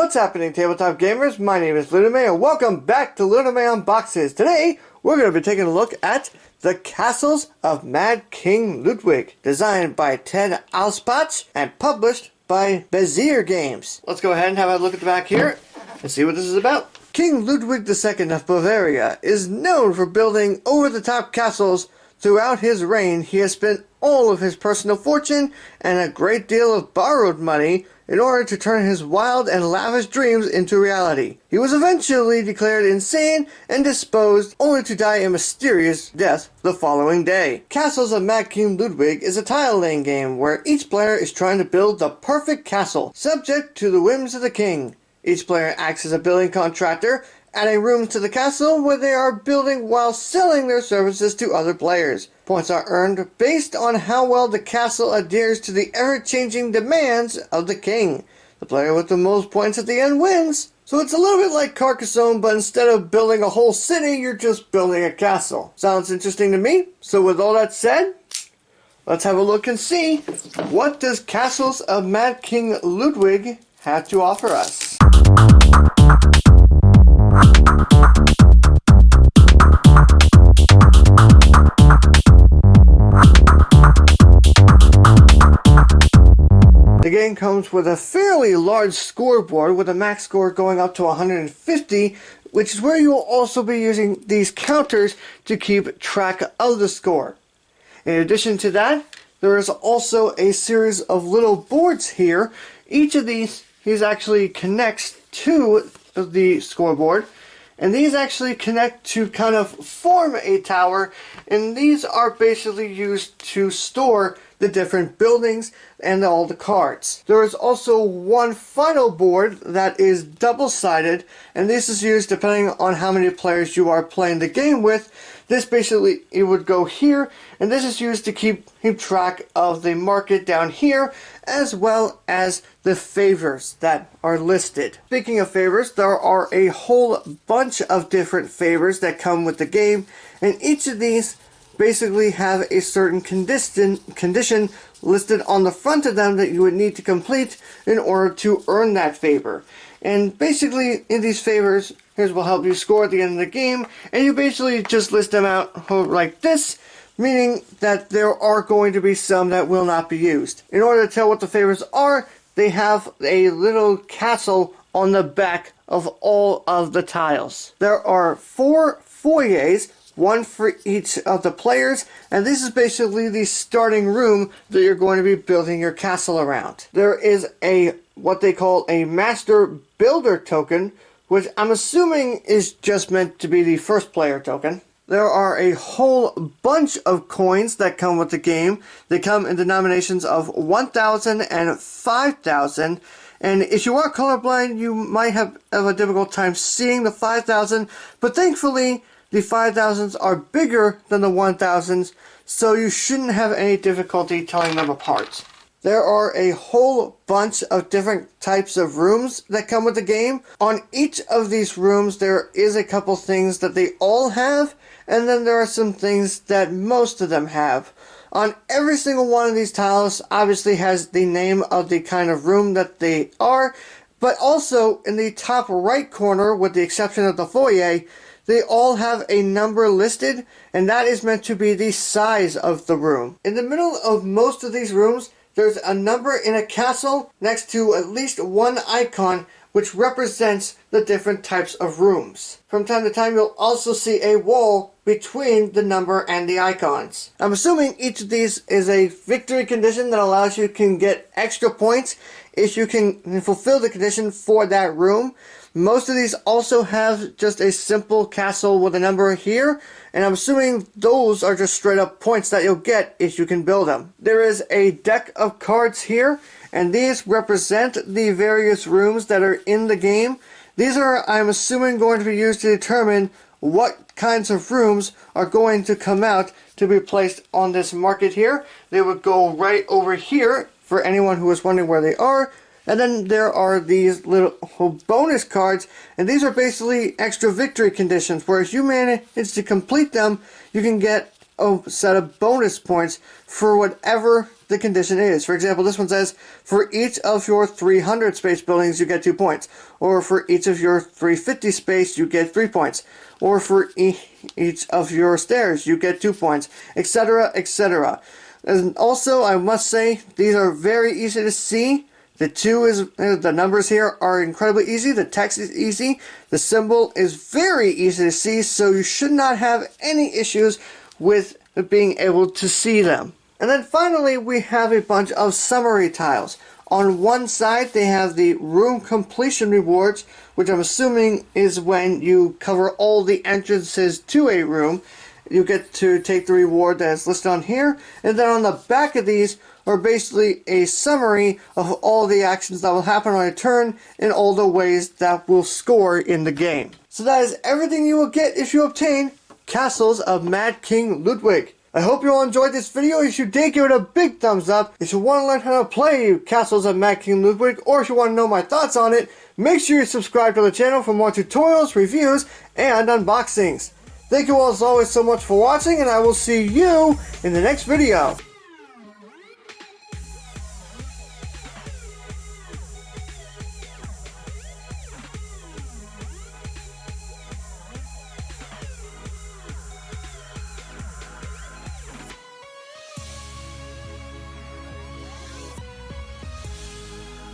What's happening, tabletop gamers? My name is LeunameGames and welcome back to LeunameGames Unboxes. Today, we're going to be taking a look at the Castles of Mad King Ludwig, designed by Ted Alspach and published by Bézier Games. Let's go ahead and have a look at the back here and see what this is about. King Ludwig II of Bavaria is known for building over-the-top castles. Throughout his reign, he has spent all of his personal fortune and a great deal of borrowed money in order to turn his wild and lavish dreams into reality. He was eventually declared insane and disposed, only to die a mysterious death the following day. Castles of Mad King Ludwig is a tile-laying game where each player is trying to build the perfect castle, subject to the whims of the king. Each player acts as a building contractor, adding rooms to the castle where they are building while selling their services to other players. Points are earned based on how well the castle adheres to the ever-changing demands of the king. The player with the most points at the end wins. So it's a little bit like Carcassonne, but instead of building a whole city, you're just building a castle. Sounds interesting to me. So with all that said, let's have a look and see what does Castles of Mad King Ludwig have to offer us. The game comes with a fairly large scoreboard with a max score going up to 150, which is where you will also be using these counters to keep track of the score. In addition to that, there is also a series of little boards here. Each of these actually connects to the scoreboard, and these actually connect to kind of form a tower, and these are basically used to store the different buildings and all the cards. There is also one final board that is double-sided, and this is used depending on how many players you are playing the game with. This basically, it would go here, and this is used to keep track of the market down here, as well as the favors that are listed. Speaking of favors, there are a whole bunch of different favors that come with the game, and each of these basically have a certain condition listed on the front of them that you would need to complete in order to earn that favor. And basically, in these favors, here's what will help you score at the end of the game, and you basically just list them out like this, meaning that there are going to be some that will not be used. In order to tell what the favors are, they have a little castle on the back of all of the tiles. There are 4 foyers, one for each of the players, and this is basically the starting room that you're going to be building your castle around. There is what they call a master builder token, which I'm assuming is just meant to be the first player token. There are a whole bunch of coins that come with the game. They come in denominations of 1,000 and 5,000. And if you are colorblind, you might have a difficult time seeing the 5,000, but thankfully, the 5,000s are bigger than the 1,000s, so you shouldn't have any difficulty telling them apart. There are a whole bunch of different types of rooms that come with the game. On each of these rooms, there is a couple things that they all have, and then there are some things that most of them have. On every single one of these tiles, obviously has the name of the kind of room that they are, but also in the top right corner, with the exception of the foyer, they all have a number listed, and that is meant to be the size of the room. In the middle of most of these rooms, there's a number in a castle next to at least one icon which represents the different types of rooms. From time to time, you'll also see a wall between the number and the icons. I'm assuming each of these is a victory condition that allows you to get extra points if you can fulfill the condition for that room. Most of these also have just a simple castle with a number here, and I'm assuming those are just straight up points that you'll get if you can build them. There is a deck of cards here, and these represent the various rooms that are in the game. These are, I'm assuming, going to be used to determine what kinds of rooms are going to come out to be placed on this market here. They would go right over here for anyone who is wondering where they are. And then there are these little bonus cards, and these are basically extra victory conditions, where if you manage to complete them, you can get a set of bonus points for whatever the condition is. For example, this one says, for each of your 300 space buildings, you get 2 points. Or for each of your 350 space, you get 3 points. Or for each of your stairs, you get 2 points, etc., etc. And also, I must say, these are very easy to see. The numbers here are incredibly easy. The text is easy. The symbol is very easy to see, so you should not have any issues with being able to see them. And then finally, we have a bunch of summary tiles. On one side, they have the room completion rewards, which I'm assuming is when you cover all the entrances to a room. You get to take the reward that is listed on here. And then on the back of these are basically a summary of all the actions that will happen on a turn and all the ways that will score in the game. So that is everything you will get if you obtain Castles of Mad King Ludwig. I hope you all enjoyed this video. If you did, give it a big thumbs up. If you want to learn how to play Castles of Mad King Ludwig, or if you want to know my thoughts on it, make sure you subscribe to the channel for more tutorials, reviews, and unboxings. Thank you all as always so much for watching, and I will see you in the next video.